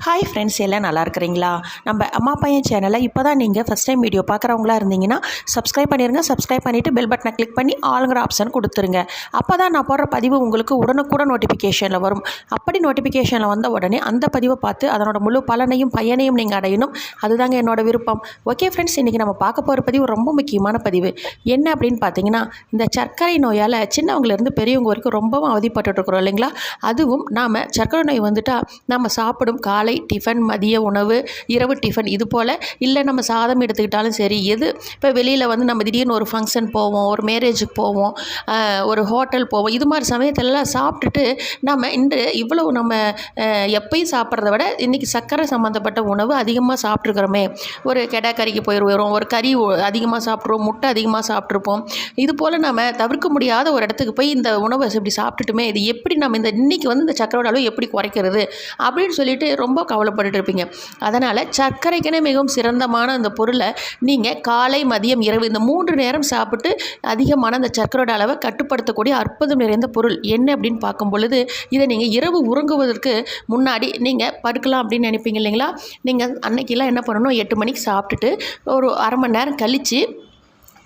Hi friends, எல்லாம் நல்லா இருக்கிறீங்களா? நம்ம அம்மா பையன் சேனலை இப்போ தான் நீங்கள் ஃபஸ்ட் டைம் வீடியோ பார்க்குறவங்களா இருந்தீங்கன்னா சப்ஸ்கிரைப் பண்ணிடுங்க. சப்ஸ்கிரைப் பண்ணிவிட்டு பெல் பட்டனை கிளிக் பண்ணி ஆளுங்கிற ஆப்ஷன் கொடுத்துருங்க. அப்போ தான் நான் போடுற பதிவு உங்களுக்கு உடனுக்குடன் நோட்டிஃபிகேஷனில் வரும். அப்படி நோட்டிஃபிகேஷனில் வந்த உடனே அந்த பதிவை பார்த்து அதனோட முழு பலனையும் பயனையும் நீங்கள் அடையணும். அதுதாங்க என்னோடய விருப்பம். ஓகே ஃப்ரெண்ட்ஸ், இன்றைக்கி நம்ம பார்க்க போகிற பதிவு ரொம்ப முக்கியமான பதிவு. என்ன அப்படின்னு பார்த்தீங்கன்னா, இந்த சர்க்கரை நோயால் சின்னவங்கலேருந்து பெரியவங்க வரைக்கும் ரொம்பவும் அவதிப்பட்டுருக்குறோம் இல்லைங்களா? அதுவும் நாம் சர்க்கரை நோய் வந்துட்டால் நம்ம சாப்பிடும் காலை டிஃபன், மதிய உணவு, இரவு டிஃபன், இது போல் இல்லை நம்ம சாதம் எடுத்துக்கிட்டாலும் சரி, எது இப்போ வெளியில் வந்து நம்ம திடீர்னு ஒரு ஃபங்க்ஷன் போவோம், ஒரு மேரேஜுக்கு போவோம், ஒரு ஹோட்டல் போவோம், இது மாதிரி சமயத்திலலாம் சாப்பிட்டுட்டு நம்ம இவ்வளவு நம்ம எப்பயும் சாப்பிட்றத விட இன்றைக்கி சர்க்கரை சம்மந்தப்பட்ட உணவு அதிகமாக சாப்பிட்ருக்குறோமே, ஒரு கெடா கறிக்கு போயிடுவோம், ஒரு கறி அதிகமாக சாப்பிட்ருவோம், முட்டை அதிகமாக சாப்பிட்ருப்போம், இது போல் நம்ம தவிர்க்க முடியாத ஒரு இடத்துக்கு போய் இந்த உணவை இப்படி சாப்பிட்டுட்டுமே இது எப்படி நம்ம இன்றைக்கி வந்து இந்த சர்க்கரையோட அளவு எப்படி குறைக்கிறது அப்படின்னு சொல்லிட்டு ரொம்ப கவலைப்பட்டு இருப்பீங்க. அதனால் சர்க்கரைக்குன்னு மிகவும் சிறந்தமான அந்த பொருளை நீங்கள் காலை, மதியம், இரவு இந்த 3 நேரம் சாப்பிட்டு அதிகமான அந்த சர்க்கரையோட அளவை கட்டுப்படுத்தக்கூடிய அற்புதம் நிறைந்த பொருள் என்ன அப்படின்னு பார்க்கும் பொழுது, இதை நீங்கள் இரவு உறங்குவதற்கு முன்னாடி நீங்கள் படுக்கலாம் அப்படின்னு நினைப்பீங்க இல்லைங்களா? நீங்கள் அன்னைக்கெல்லாம் என்ன பண்ணணும், 8 மணிக்கு சாப்பிட்டுட்டு ஒரு அரை மணி நேரம் கழித்து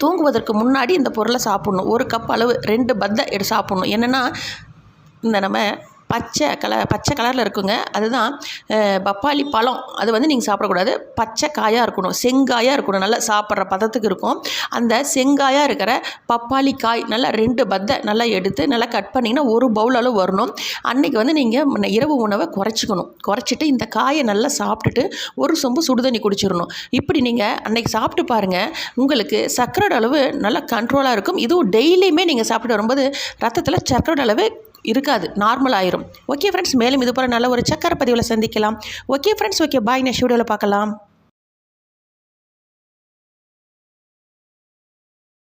தூங்குவதற்கு முன்னாடி இந்த பொருளை சாப்பிட்ணும். 1 கப் அளவு 2 பத்தை எடுத்து சாப்பிட்ணும். என்னென்னா, இந்த நம்ம பச்சை கலரில் இருக்குங்க, அதுதான் பப்பாளி பழம். அது வந்து நீங்கள் சாப்பிடக்கூடாது, பச்சை காயாக இருக்கணும், செங்காயாக இருக்கணும், நல்லா சாப்பிட்ற பதத்துக்கு இருக்கும். அந்த செங்காயாக இருக்கிற பப்பாளி காய் நல்லா 2 பத்தை நல்லா எடுத்து நல்லா கட் பண்ணிங்கன்னா 1 பவுல் அளவு வரணும். அன்றைக்கி வந்து நீங்கள் இரவு உணவை குறைச்சிட்டு இந்த காயை நல்லா சாப்பிட்டுட்டு 1 சொம்பு சுடுதண்ணி குடிச்சிடணும். இப்படி நீங்கள் அன்றைக்கி சாப்பிட்டு பாருங்கள், உங்களுக்கு சர்க்கரையோட அளவு நல்லா கண்ட்ரோலாக இருக்கும். இதுவும் டெய்லியுமே நீங்கள் சாப்பிட்டு வரும்போது ரத்தத்தில் சர்க்கரையோட அளவு இருக்காது, நார்மல் ஆயிரும். ஓகே ஃப்ரெண்ட்ஸ், மேலும் இது போல் நல்ல ஒரு சக்கரை பதிவில் சந்திக்கலாம். Okay friends, okay bye, next வீடியோவில் பார்க்கலாம்.